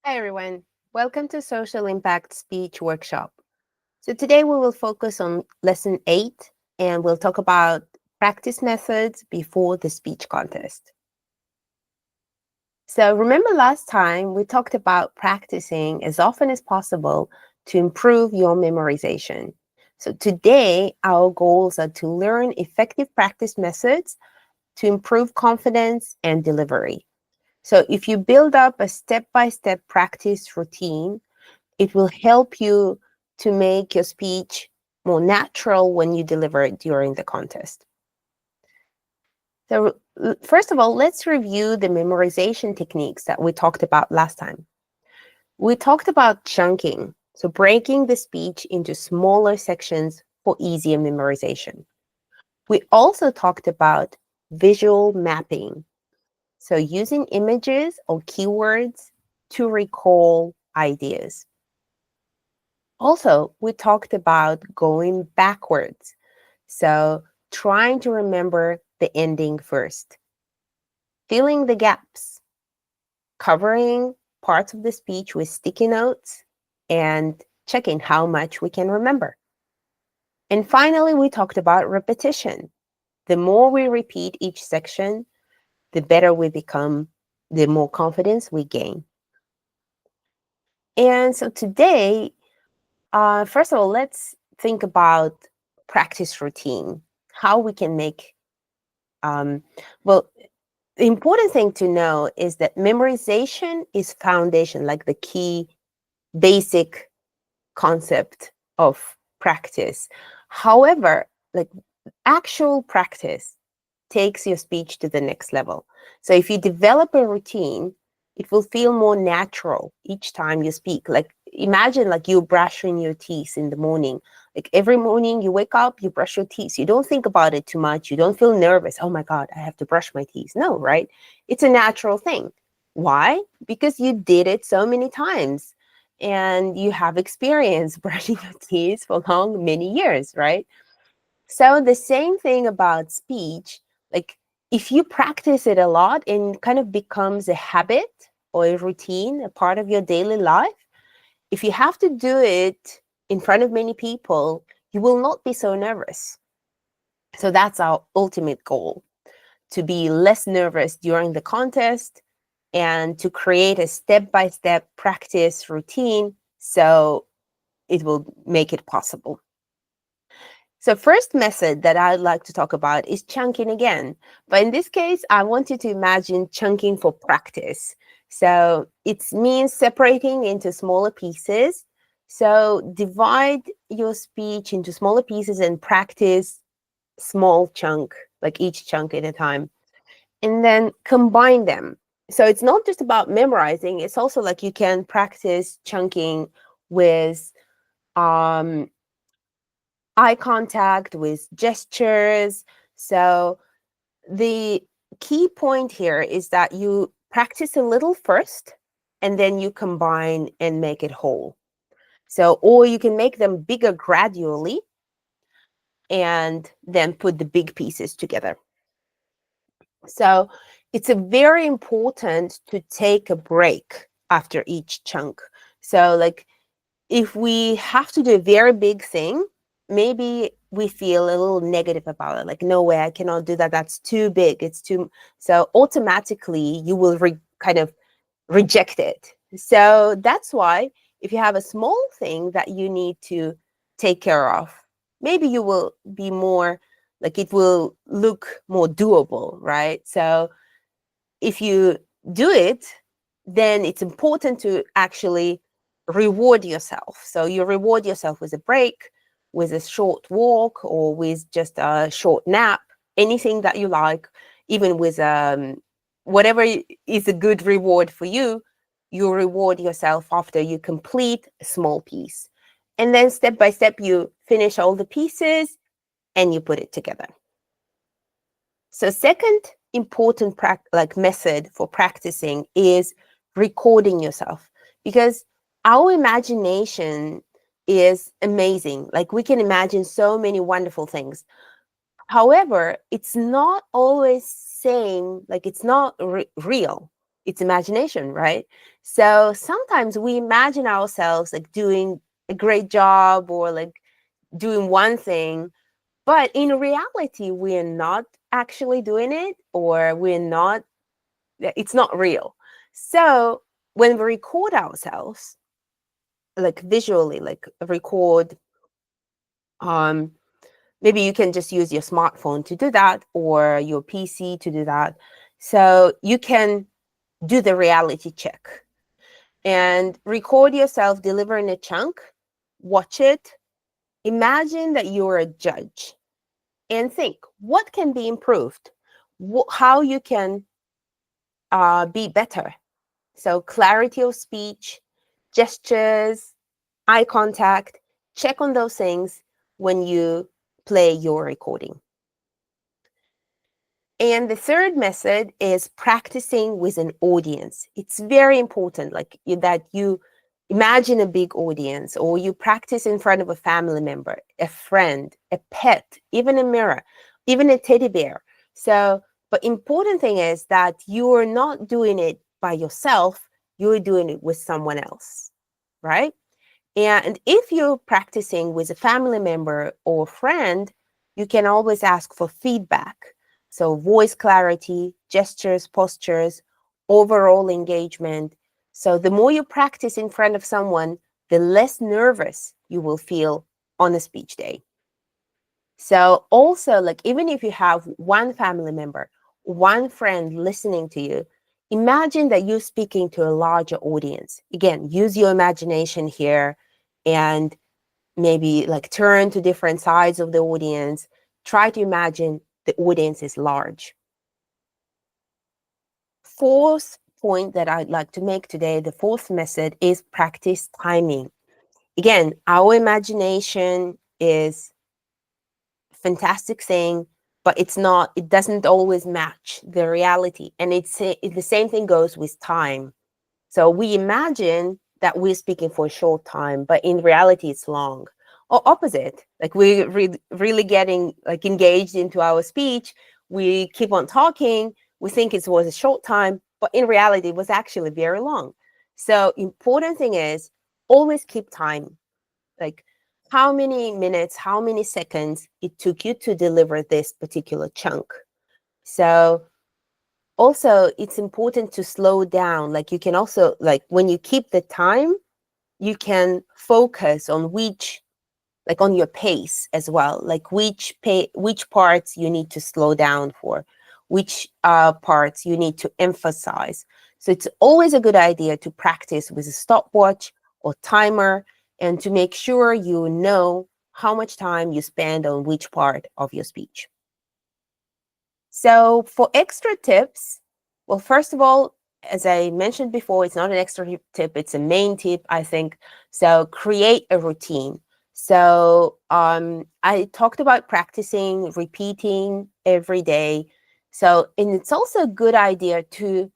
Hi everyone, welcome to Social Impact Speech Workshop. So today we will focus on lesson 8 and we'll talk about practice methods before the speech contest. So remember last time we talked about practicing as often as possible to improve your memorization. So today our goals are to learn effective practice methods to improve confidence and delivery. So if you build up a step-by-step practice routine, it will help you to make your speech more natural when you deliver it during the contest. So first of all, let's review the memorization techniques that we talked about last time. We talked about chunking, so breaking the speech into smaller sections for easier memorization. We also talked about visual mapping, so using images or keywords to recall ideas. Also, we talked about going backwards, so trying to remember the ending first. Filling the gaps, covering parts of the speech with sticky notes, and checking how much we can remember. And finally, we talked about repetition. The more we repeat each section, the better we become, the more confidence we gain. And so today, first of all, let's think about practice routine, how we can make, well, the important thing to know is that memorization is foundation, like the key basic concept of practice. However, like actual practice takes your speech to the next level. So if you develop a routine, it will feel more natural each time you speak. Like imagine like you brushing your teeth in the morning. Like every morning you wake up, you brush your teeth. You don't think about it too much. You don't feel nervous. Oh my God, I have to brush my teeth. No, right? It's a natural thing. Why? Because you did it so many times and you have experience brushing your teeth for many years, right? So the same thing about speech, like if you practice it a lot and kind of becomes a habit or a routine, a part of your daily life, if you have to do it in front of many people, you will not be so nervous. So that's our ultimate goal, to be less nervous during the contest and to create a step-by-step practice routine so it will make it possible. So first method that I'd like to talk about is chunking again. But in this case, I want you to imagine chunking for practice. So it means separating into smaller pieces. So divide your speech into smaller pieces and practice small chunk, like each chunk at a time. And then combine them. So it's not just about memorizing, it's also like you can practice chunking with eye contact, with gestures. So the key point here is that you practice a little first and then you combine and make it whole. So, or you can make them bigger gradually and then put the big pieces together. So it's a very important to take a break after each chunk. So like if we have to do a very big thing, maybe we feel a little negative about it. Like, no way, I cannot do that. That's too big. It's too, so automatically you will kind of reject it. So that's why if you have a small thing that you need to take care of, maybe you will be more, like it will look more doable, right? So if you do it, then it's important to actually reward yourself. So you reward yourself with a break, with a short walk, or with just a short nap, anything that you like, even with whatever is a good reward for you, you reward yourself after you complete a small piece. And then step by step, you finish all the pieces and you put it together. So second important method for practicing is recording yourself, because our imagination is amazing. Like we can imagine so many wonderful things. However, it's not always same, like it's not real. it's imagination, right? So sometimes we imagine ourselves like doing a great job or like doing one thing, but in reality, we're not actually doing it, or it's not real. So when we record ourselves, like visually, like record, um, maybe you can just use your smartphone to do that, or your PC to do that. So you can do the reality check and record yourself delivering a chunk, watch it, imagine that you're a judge, and think what can be improved, how you can be better. So clarity of speech, gestures, eye contact, check on those things when you play your recording. And the third method is practicing with an audience. It's very important, like that you imagine a big audience, or you practice in front of a family member, a friend, a pet, even a mirror, even a teddy bear. So, but important thing is that you are not doing it by yourself, you're doing it with someone else, right? And if you're practicing with a family member or friend, you can always ask for feedback. So, voice clarity, gestures, postures, overall engagement. So, the more you practice in front of someone, the less nervous you will feel on a speech day. So, also, like, even if you have one family member, one friend listening to you, imagine that you're speaking to a larger audience. Again, use your imagination here and maybe like turn to different sides of the audience. Try to imagine the audience is large. Fourth point that I'd like to make today, the fourth method, is practice timing. Again, our imagination is a fantastic thing, but it doesn't always match the reality. And the same thing goes with time. So we imagine that we're speaking for a short time, but in reality, it's long. Or opposite, like we're really getting like engaged into our speech. We keep on talking. We think it was a short time, but in reality, it was actually very long. So important thing is always keep time. Like how many minutes, how many seconds it took you to deliver this particular chunk. So also it's important to slow down. Like you can also, like when you keep the time, you can focus on on your pace as well, like which parts you need to slow down for, which parts you need to emphasize. So it's always a good idea to practice with a stopwatch or timer, and to make sure you know how much time you spend on which part of your speech. So for extra tips, well, first of all, as I mentioned before, it's not an extra tip, it's a main tip, I think. So create a routine. So I talked about practicing, repeating every day. So, and it's also a good idea to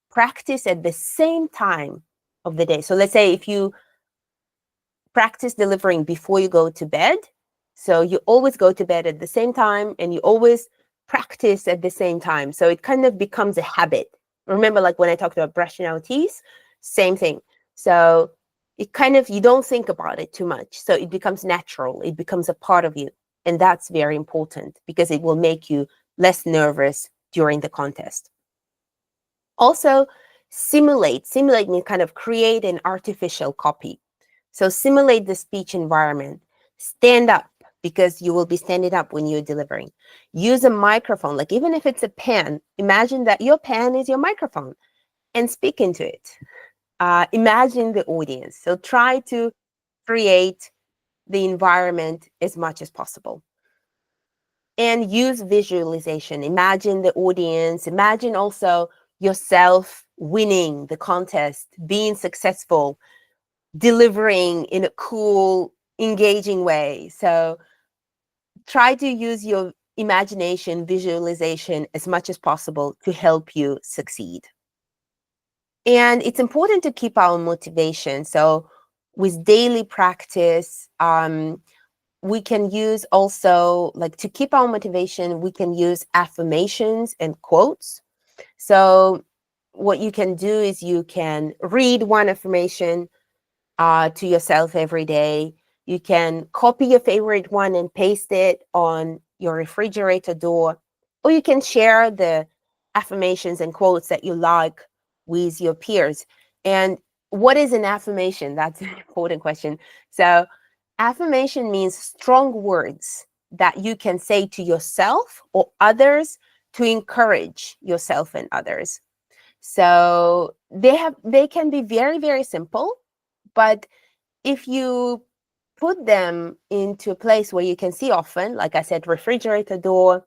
practice at the same time of the day. So let's say if you practice delivering before you go to bed, so you always go to bed at the same time and you always practice at the same time. So it kind of becomes a habit. Remember, like when I talked about brushing our teeth, same thing. So it kind of, you don't think about it too much. So it becomes natural. It becomes a part of you. And that's very important because it will make you less nervous during the contest. Also, simulate means kind of create an artificial copy. So simulate the speech environment. Stand up, because you will be standing up when you're delivering. Use a microphone, like even if it's a pen, imagine that your pen is your microphone and speak into it. Imagine the audience. So try to create the environment as much as possible. And use visualization. Imagine the audience. Imagine also yourself winning the contest, being successful, delivering in a cool, engaging way. So try to use your imagination, visualization as much as possible to help you succeed. And it's important to keep our motivation. So with daily practice, we can use also, like to keep our motivation, we can use affirmations and quotes. So what you can do is you can read one affirmation to yourself every day. You can copy your favorite one and paste it on your refrigerator door, or you can share the affirmations and quotes that you like with your peers. And what is an affirmation? That's an important question. So, affirmation means strong words that you can say to yourself or others to encourage yourself and others. So they can be very, very simple, but if you put them into a place where you can see often, like I said, refrigerator door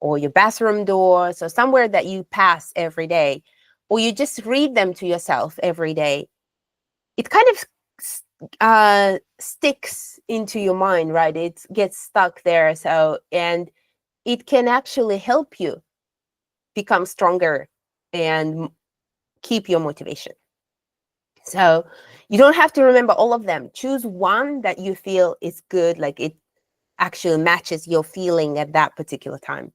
or your bathroom door, so somewhere that you pass every day, or you just read them to yourself every day, it kind of sticks into your mind, right? It gets stuck there. So, and it can actually help you become stronger and keep your motivation. So you don't have to remember all of them. Choose one that you feel is good, like it actually matches your feeling at that particular time.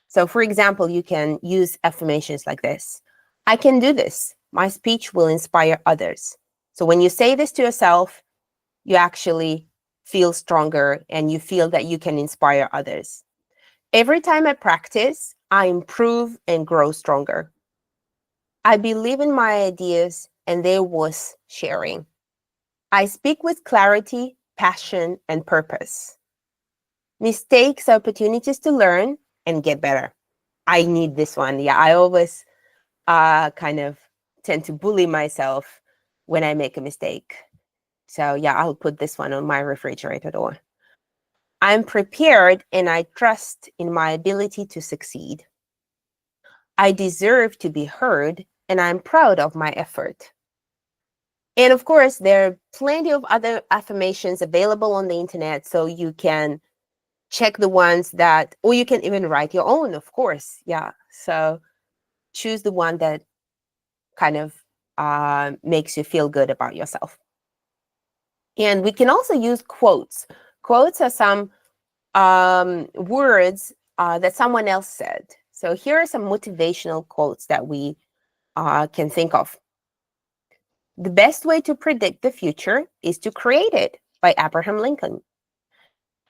So, for example, you can use affirmations like this: I can do this. My speech will inspire others. So when you say this to yourself, you actually feel stronger and you feel that you can inspire others. Every time I practice, I improve and grow stronger. I believe in my ideas and they're worth sharing. I speak with clarity, passion, and purpose. Mistakes are opportunities to learn and get better. I need this one. Yeah, I always kind of tend to bully myself when I make a mistake. So yeah, I'll put this one on my refrigerator door. I'm prepared and I trust in my ability to succeed. I deserve to be heard and I'm proud of my effort. And of course, there are plenty of other affirmations available on the internet, so you can check the ones that, or you can even write your own, of course. Yeah. So choose the one that kind of makes you feel good about yourself. And we can also use quotes. Quotes are some words that someone else said. So here are some motivational quotes that we can think of. The best way to predict the future is to create it, by Abraham Lincoln.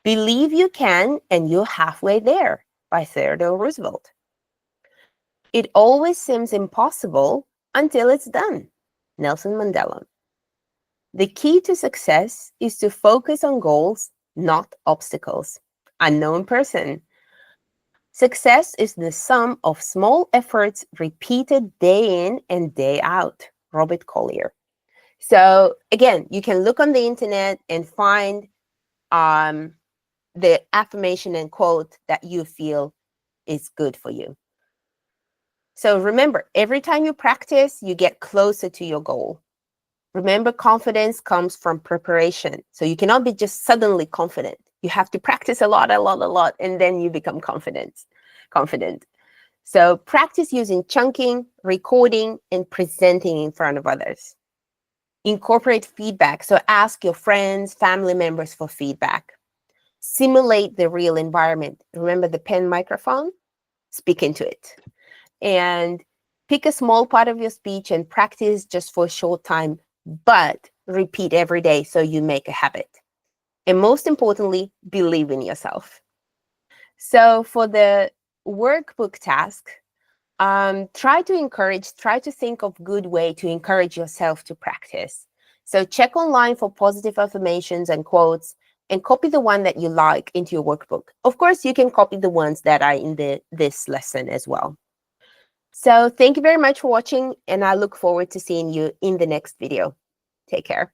Believe you can and you're halfway there, by Theodore Roosevelt. It always seems impossible until it's done, Nelson Mandela. The key to success is to focus on goals, not obstacles, unknown person. Success is the sum of small efforts repeated day in and day out, Robert Collier. So again, you can look on the internet and find the affirmation and quote that you feel is good for you. So remember, every time you practice, you get closer to your goal. Remember, confidence comes from preparation. So you cannot be just suddenly confident. You have to practice a lot, and then you become confident. So practice using chunking, recording, and presenting in front of others. Incorporate feedback. So ask your friends, family members for feedback. Simulate the real environment. Remember the pen microphone? Speak into it. And pick a small part of your speech and practice just for a short time, but repeat every day so you make a habit. And most importantly, believe in yourself. So for the workbook task, try to think of good way to encourage yourself to practice. So check online for positive affirmations and quotes and copy the one that you like into your workbook. Of course, you can copy the ones that are in this lesson as well. So thank you very much for watching, and I look forward to seeing you in the next video. Take care.